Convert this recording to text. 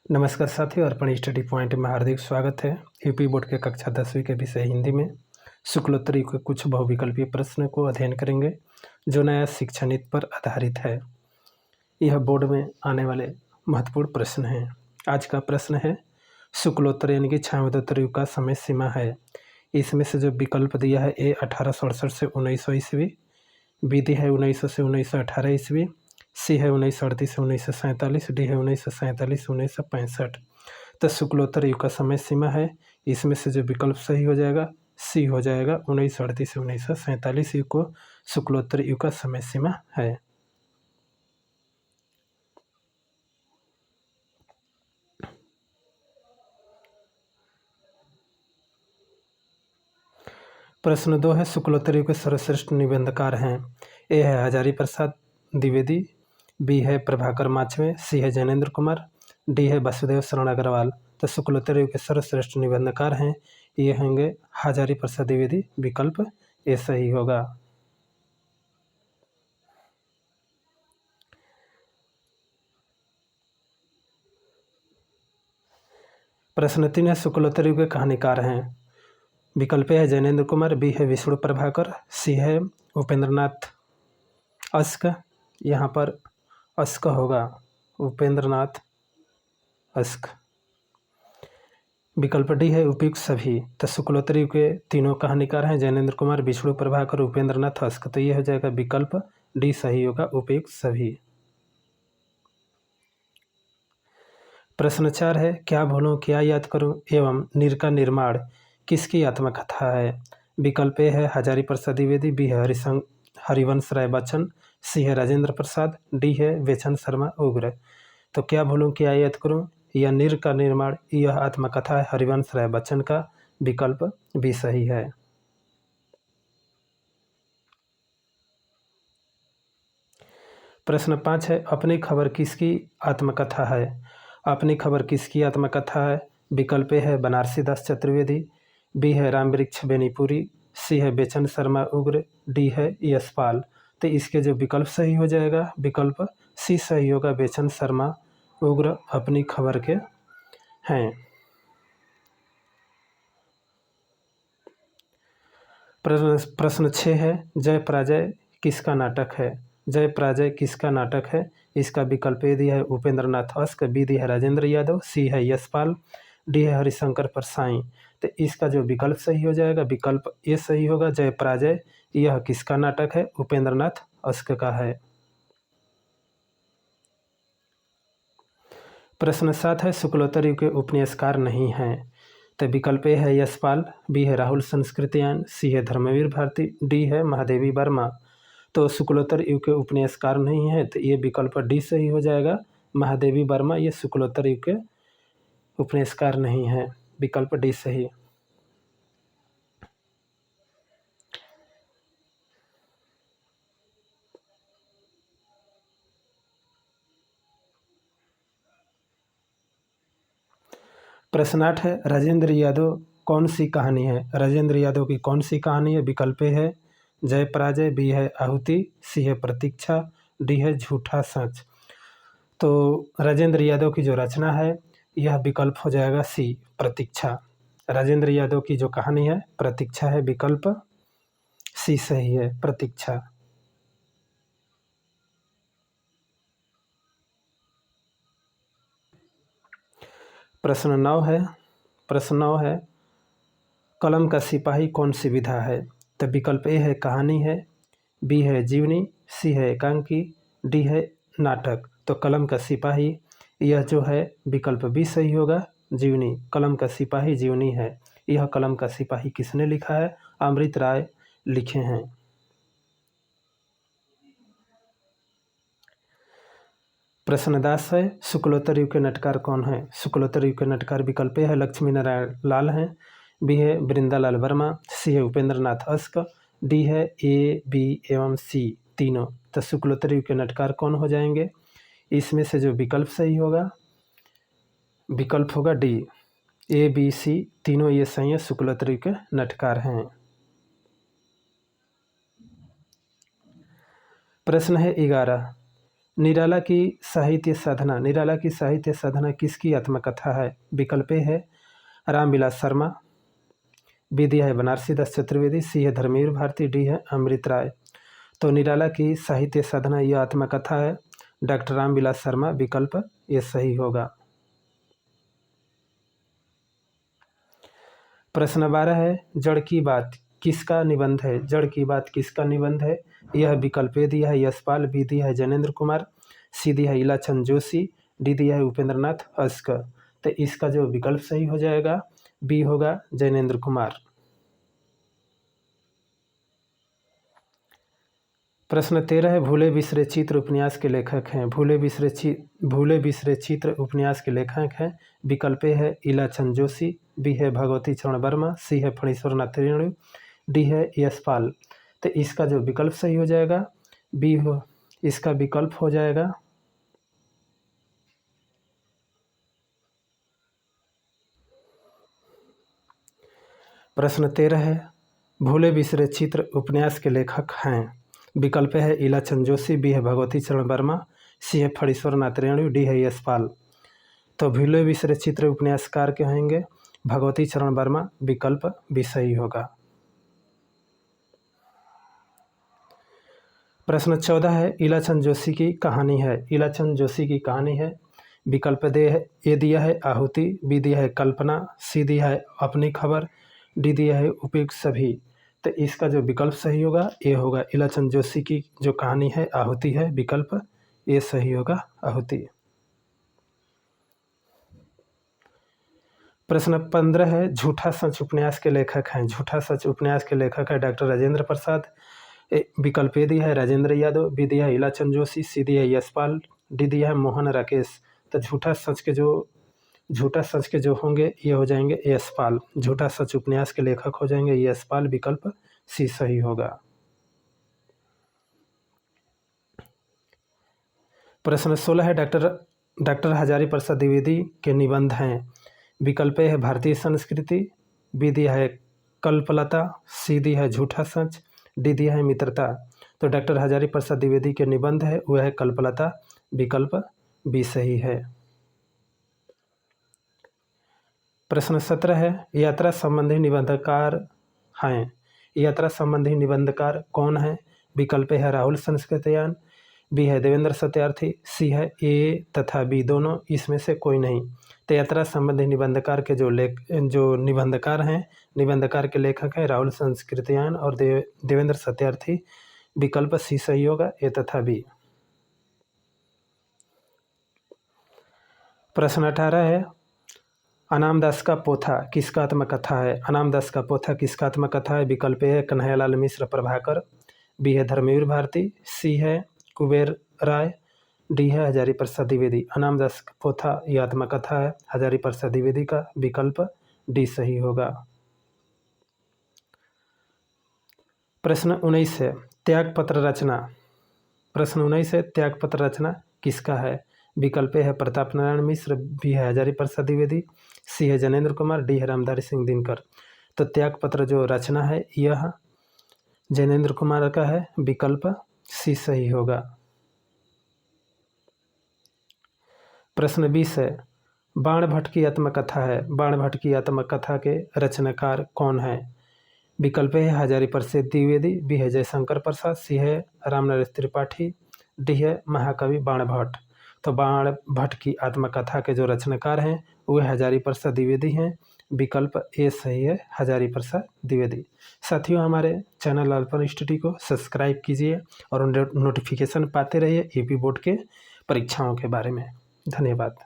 नमस्कार साथियों, अर्पण study point में हार्दिक स्वागत है। यूपी बोर्ड के कक्षा 10वीं के विषय हिंदी में शुक्लोत्तरी के कुछ बहुविकल्पीय प्रश्न को अध्ययन करेंगे जो नया शिक्षा नीति पर आधारित है। यह बोर्ड में आने वाले महत्वपूर्ण प्रश्न हैं। आज का प्रश्न है शुक्लोत्तर यानी कि छायांदोत्तर युग का समय सीमा है। इसमें से जो विकल्प दिया है ए 1867 से 1900 ईस्वी, बी दी है 1900 से 1918 ईस्वी, सी है 1938 से 1947, डी है 1947 से 1965। तो शुक्लोत्तर युग का समय सीमा है। इसमें से जो विकल्प सही हो जाएगा सी हो जाएगा। 1938 से 1947 युग को शुक्लोत्तर युग का समय सीमा है। प्रश्न 2 है शुक्लोत्तर युग के सर्वश्रेष्ठ निबंधकार हैं। ए है हजारी प्रसाद द्विवेदी, बी है प्रभाकर माचवे, सी है जैनेन्द्र कुमार, डी है वासुदेव शरण अग्रवाल। तो शुक्लोत्तर युग के सर्वश्रेष्ठ निबंधकार हैं ये होंगे हजारी प्रसाद द्विवेदी। विकल्प ए सही होगा। प्रश्न 3 है शुक्लोत्तर युग के कहानीकार हैं। विकल्प है जैनेन्द्र कुमार, बी है विष्णु प्रभाकर, सी है उपेंद्रनाथ अस्क। यहाँ पर अस्क होगा, उपेंद्रनाथ अस्क। विकल्प डी है उपयुक्त सभी। तो शुक्लोत्तर युग के तीनों कहानीकार हैं जैनेन्द्र कुमार, विष्णु प्रभाकर, उपेंद्रनाथ अस्क। तो ये हो जाएगा विकल्प डी सही होगा, उपयुक्त सभी। प्रश्न 4 है क्या भूलूं क्या याद करूं एवं नीर का निर्माण किसकी आत्मकथा है। विकल्प ए है हजारी प्रसाद द्विवेदी, बी है हरिवंश राय बच्चन, सी है राजेंद्र प्रसाद, डी है वेचन शर्मा उग्र। तो क्या भूलूं क्या याद करूं यह नीर का निर्माण यह आत्मकथा है हरिवंश राय बच्चन का। विकल्प भी सही है। प्रश्न 5 है अपनी खबर किसकी आत्मकथा है। अपनी खबर किसकी आत्मकथा है। विकल्प ए है बनारसी दास चतुर्वेदी, बी है रामवृक्ष बेनीपुरी, सी है बेचन शर्मा उग्र, डी है यशपाल। तो इसके जो विकल्प सही हो जाएगा विकल्प सी सही होगा, बेचन शर्मा उग्र अपनी खबर के हैं। प्रश्न 6 है जय पराजय किसका नाटक है। जय पराजय किसका नाटक है। इसका विकल्प ए दिया है उपेंद्रनाथ अस्क, बी दिया है राजेंद्र यादव, सी है यशपाल, डी है हरिशंकर परसाई। तो इसका जो विकल्प सही हो जाएगा विकल्प ए सही होगा, जय पराजय यह किसका नाटक है, उपेंद्रनाथ अस्क का है। प्रश्न 7 है शुक्लोत्तर युग के उपन्यासकार नहीं हैं। तो विकल्प ए है यशपाल, बी है राहुल संस्कृतियान, सी है धर्मवीर भारती, डी है महादेवी वर्मा। तो शुक्लोत्तर युग के उपन्यासकार नहीं है तो ये विकल्प डी सही हो जाएगा, महादेवी वर्मा ये शुक्लोत्तर युग के उपन्यासकार नहीं है। विकल्प डी सही। प्रश्न 8 है राजेंद्र यादव कौन सी कहानी है। राजेंद्र यादव की कौन सी कहानी है। विकल्प ए है जय पराजय, बी है आहुति, सी है प्रतीक्षा, डी है झूठा सच। तो राजेंद्र यादव की जो रचना है यह विकल्प हो जाएगा सी प्रतीक्षा। राजेंद्र यादव की जो कहानी है प्रतीक्षा है, विकल्प सी सही है, प्रतीक्षा। प्रश्न 9 है कलम का सिपाही कौन सी विधा है। तो विकल्प ए है कहानी है, बी है जीवनी, सी है एकांकी, डी है नाटक। तो कलम का सिपाही यह जो है विकल्प बी सही होगा, जीवनी। कलम का सिपाही जीवनी है। यह कलम का सिपाही किसने लिखा है, अमृत राय लिखे हैं। प्रश्न 10 है शुक्लोत्तर युग के नाटककार कौन है। शुक्लोत्तर युग के नाटककार विकल्प है लक्ष्मी नारायण लाल हैं, बी है वृंदालाल वर्मा, सी है उपेंद्रनाथ अस्क, डी है ए बी एवं सी तीनों। तो शुक्लोत्तर युग के नाटककार कौन हो जाएंगे। इसमें से जो विकल्प सही होगा विकल्प होगा डी, ए बी सी तीनों ये सही है, शुक्लोत्तर युग के नाटककार हैं। प्रश्न है 11 निराला की साहित्य साधना, निराला की साहित्य साधना किसकी आत्मकथा है? विकल्प ए है रामविलास शर्मा, बी दिया है बनारसी दास चतुर्वेदी, सी है धर्मवीर भारती, डी है अमृत राय। तो निराला की साहित्य साधना यह आत्मकथा है डॉक्टर रामविलास शर्मा, विकल्प ये सही होगा। प्रश्न 12 है जड़ की बात किसका निबंध है? जड़ की बात किसका निबंध है? यह विकल्प ए दिया है यशपाल, बी दिया है जैनेन्द्र कुमार, सी दिया है इलाचंद जोशी, डी दिया है उपेंद्र नाथ अस्कर। तो इसका जो विकल्प सही हो जाएगा बी होगा जैनेन्द्र कुमार। प्रश्न 13 है भूले बिसरे चित्र उपन्यास के लेखक हैं। भूले बिसरे चित्र उपन्यास के लेखक हैं। विकल्प ए है इलाचंद जोशी, बी है भगवती चरण वर्मा, सी है फणीश्वर नाथ रेणु, डी है यशपाल। तो इसका जो विकल्प सही हो जाएगा बी हो, इसका विकल्प हो जाएगा प्रश्न 13 है भूले बिसरे चित्र उपन्यास के लेखक हैं। विकल्प है इलाचंद जोशी, बी है भगवती चरण वर्मा, सी है फणीश्वर नाथ रेणु, डी है यशपाल। तो भूले बिसरे चित्र उपन्यासकार के होंगे भगवती चरण वर्मा, विकल्प भी सही होगा। प्रश्न 14 है इलाचंद जोशी की कहानी है। इलाचंद जोशी की कहानी है। विकल्प ए दिया है आहुति, बी दिया है कल्पना, सी दिया है अपनी खबर, डी दिया है उपयुक्त सभी। तो इसका जो विकल्प सही होगा ये होगा इलाचंद जोशी की जो कहानी है आहुति है, विकल्प ये सही होगा आहुति। प्रश्न 15 है झूठा सच उपन्यास के लेखक हैं। झूठा सच उपन्यास के लेखक है डॉक्टर राजेंद्र प्रसाद, विकल्प ए दिया है राजेंद्र यादव, बी दिया है इलाचंद जोशी, सी दिया है यशपाल, डी दिया है मोहन राकेश। तो झूठा सच के जो होंगे ये हो जाएंगे यशपाल। झूठा सच उपन्यास के लेखक हो जाएंगे यशपाल, विकल्प सी सही होगा। प्रश्न 16 है डॉक्टर हजारी प्रसाद द्विवेदी के निबंध हैं। विकल्प ए है भारतीय संस्कृति, बी दिया है कल्पलता, सी दिया है झूठा सच, डी दिया है मित्रता। तो डॉक्टर हजारी प्रसाद द्विवेदी के निबंध है वह है कल्पलता, विकल्प बी सही है। प्रश्न 17 है यात्रा संबंधी निबंधकार हैं। यात्रा संबंधी निबंधकार कौन है? विकल्प है राहुल संस्कृतयान, बी है देवेंद्र सत्यार्थी, सी है ए तथा बी दोनों, इसमें से कोई नहीं। तो यात्रा संबंधी निबंधकार के जो निबंधकार हैं, निबंधकार के लेखक हैं राहुल संस्कृतयान और देवेंद्र सत्यार्थी, विकल्प सी सही होगा ए तथा बी। प्रश्न 18 है अनामदास का पोथा किसका आत्मकथा है? अनामदास का पोथा किसका आत्मकथा है? विकल्प ए है कन्हैयालाल मिश्र प्रभाकर, बी है धर्मवीर भारती, सी है कुबेर राय, डी है हजारी प्रसाद द्विवेदी। अनामदास का पोथा यह आत्मकथा है हजारी प्रसाद द्विवेदी का, विकल्प डी सही होगा। प्रश्न 19 है त्यागपत्र रचना। प्रश्न 19 है त्यागपत्र रचना किसका है? विकल्प है प्रताप नारायण मिश्र, बी है हजारी प्रसाद द्विवेदी, सी है जैनेन्द्र कुमार, डी है रामधारी सिंह दिनकर। तो त्यागपत्र जो रचना है यह जैनेन्द्र कुमार का है, विकल्प सी सही होगा। प्रश्न 20 है बाण भट्ट की आत्मकथा है। बाण भट्ट की आत्मकथा के रचनाकार कौन है? विकल्प है हजारी प्रसाद द्विवेदी, बी है जयशंकर प्रसाद, सी है रामनरेश त्रिपाठी, डी है महाकवि बाण भट्ट। तो बाण भट्ट की आत्मकथा के जो रचनाकार हैं वह हजारी प्रसाद द्विवेदी हैं, विकल्प ए सही है हजारी प्रसाद द्विवेदी। साथियों हमारे चैनल अल्पन स्टडी को सब्सक्राइब कीजिए और नोटिफिकेशन पाते रहिए यूपी बोर्ड के परीक्षाओं के बारे में। धन्यवाद।